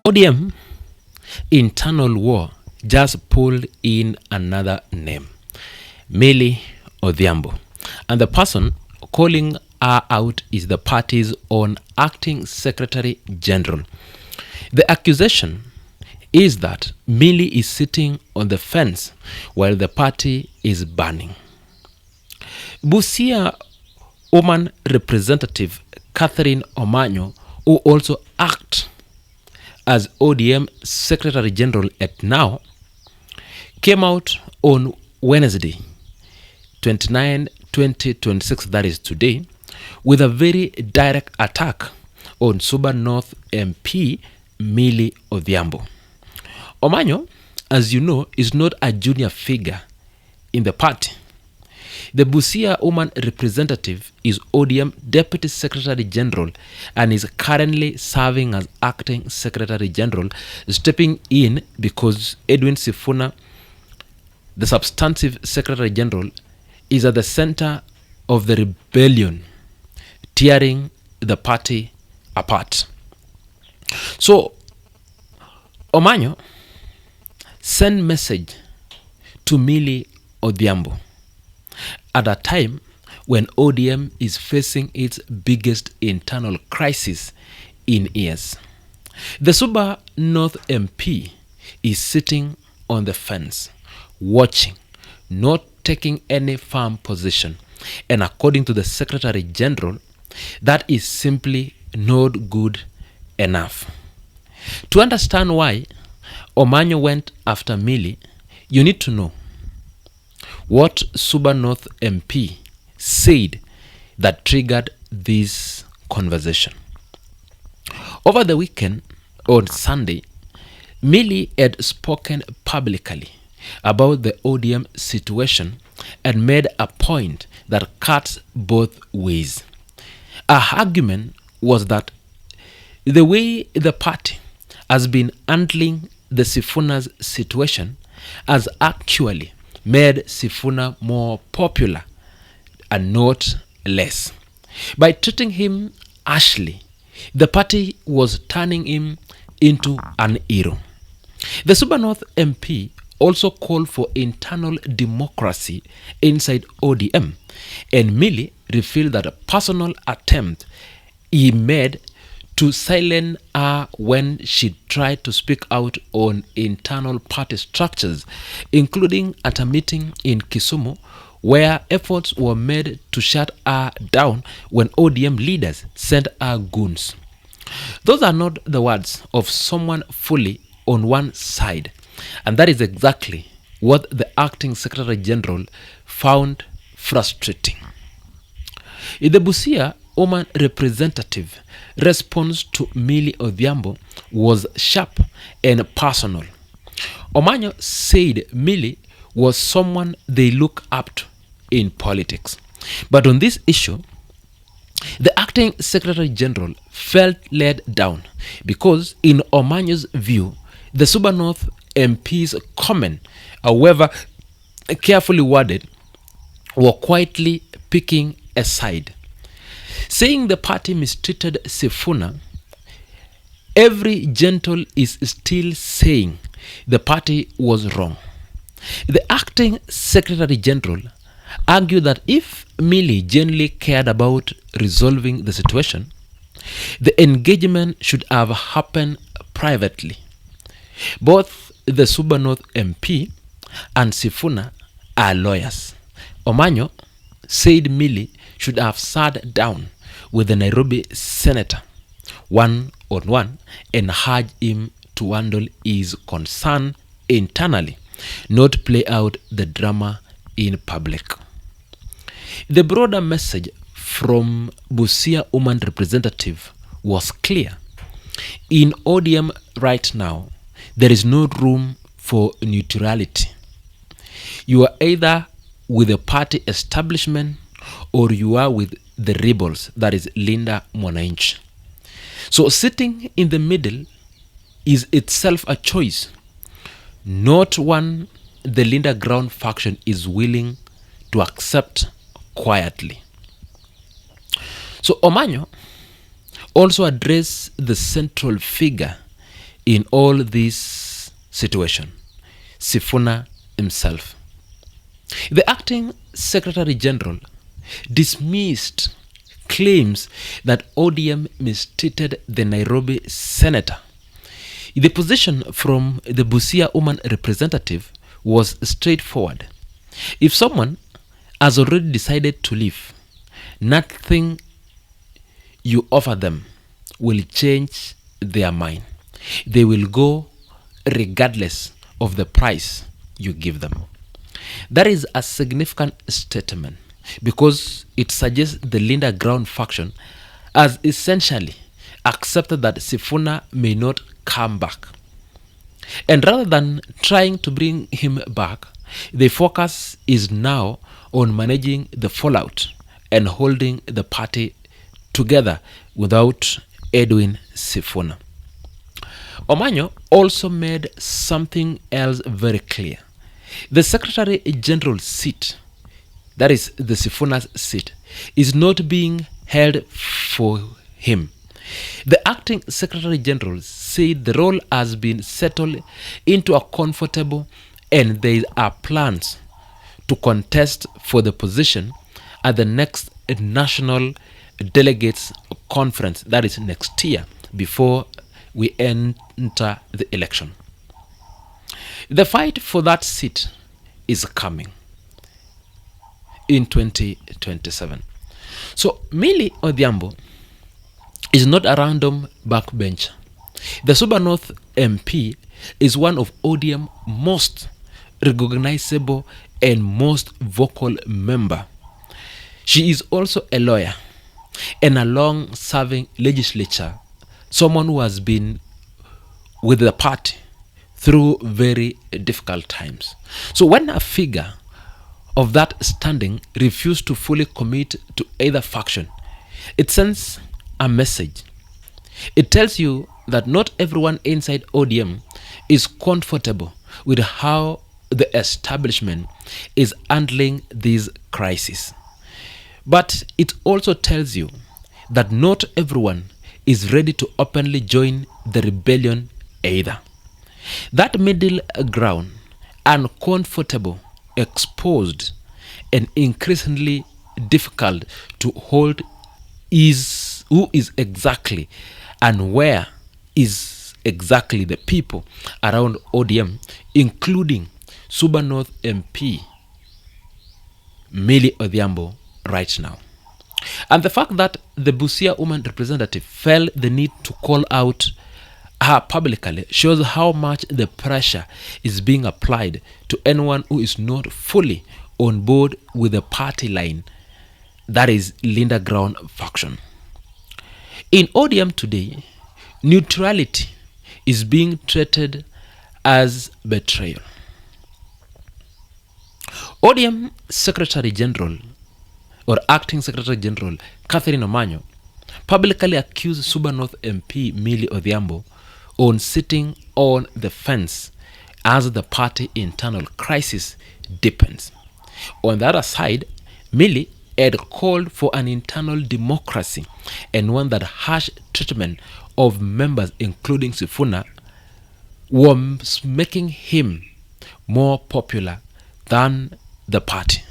ODM internal war just pulled in another name, Millie Odhiambo, and the person calling her out is the party's own acting Secretary General. The accusation is that Millie is sitting on the fence while the party is burning. Busia Woman Representative Catherine Omanyo, who also acts as ODM Secretary General at now, came out on Wednesday, 29, 2026, that is today, with a very direct attack on Suba North MP Millie Odhiambo. Omanyo, as you know, is not a junior figure in the party. The Busia Woman Representative is ODM Deputy Secretary General and is currently serving as Acting Secretary General, stepping in because Edwin Sifuna, the substantive Secretary General, is at the center of the rebellion, tearing the party apart. So, Omanyo sent message to Millie Odhiambo at a time when ODM is facing its biggest internal crisis in years. The Suba North MP is sitting on the fence, watching, not taking any firm position, and according to the Secretary General, that is simply not good enough. To understand why Omanyo went after Millie, you need to know what Suba North MP said that triggered this conversation. Over the weekend, on Sunday, Millie had spoken publicly about the ODM situation and made a point that cuts both ways. Her argument was that the way the party has been handling the Sifuna's situation has actually made Sifuna more popular and not less. By treating him harshly, the party was turning him into an hero. The Suba North MP also called for internal democracy inside ODM, and Millie revealed that a personal attempt he made to silence her when she tried to speak out on internal party structures, including at a meeting in Kisumu, where efforts were made to shut her down when ODM leaders sent her goons. Those are not the words of someone fully on one side, and that is exactly what the acting Secretary General found frustrating. In the Busia Woman Representative response to Millie Odhiambo was sharp and personal. Omanyo said Millie was someone they look up to in politics. But on this issue, the acting Secretary General felt let down because, in Omanyo's view, the Suba North MP's comment, however carefully worded, were quietly picking a side. Saying the party mistreated Sifuna, every gentle is still saying the party was wrong. The acting Secretary General argued that if Millie genuinely cared about resolving the situation, the engagement should have happened privately. Both the Suba North MP and Sifuna are lawyers. Omanyo said Millie should have sat down with the Nairobi senator one-on-one and urged him to handle his concern internally, not play out the drama in public. The broader message from Busia Woman Representative was clear. In ODM right now, there is no room for neutrality. You are either with the party establishment or you are with the rebels, that is Linda Mwananchi. So sitting in the middle is itself a choice, not one the Linda Ground faction is willing to accept quietly. So Omanyo also addressed the central figure in all this situation? Sifuna himself. The acting Secretary General dismissed claims that ODM mistreated the Nairobi senator. The position from the Busia Woman Representative was straightforward. If someone has already decided to leave, nothing you offer them will change their mind. They will go regardless of the price you give them. That is a significant statement because it suggests the Linda Ground faction has essentially accepted that Sifuna may not come back. And rather than trying to bring him back, the focus is now on managing the fallout and holding the party together without Edwin Sifuna. Omanyo also made something else very clear. The Secretary General's seat, that is the Sifuna's seat, is not being held for him. The acting Secretary General said the role has been settled into a comfortable and there are plans to contest for the position at the next National Delegates Conference, that is next year, before we enter the election. The fight for that seat is coming in 2027. So Millie Odhiambo is not a random backbencher. The Suba North MP is one of ODM's most recognizable and most vocal member. She is also a lawyer and a long-serving legislator, someone who has been with the party through very difficult times. So when a figure of that standing refused to fully commit to either faction, it sends a message. It tells you that not everyone inside ODM is comfortable with how the establishment is handling this crisis. But it also tells you that not everyone is ready to openly join the rebellion either. That middle ground, uncomfortable, exposed, and increasingly difficult to hold, is who is exactly and where is exactly the people around ODM, including Suba North MP Millie Odhiambo right now. And the fact that the Busia Woman Representative felt the need to call out her publicly shows how much the pressure is being applied to anyone who is not fully on board with the party line, that is Linda Ground faction. In ODM today, neutrality is being treated as betrayal. ODM Secretary General or Acting Secretary General Catherine Omanyo publicly accused Suba North MP Millie Odhiambo on sitting on the fence as the party internal crisis deepens. On the other side, Millie had called for an internal democracy and one that harsh treatment of members, including Sifuna, was making him more popular than the party.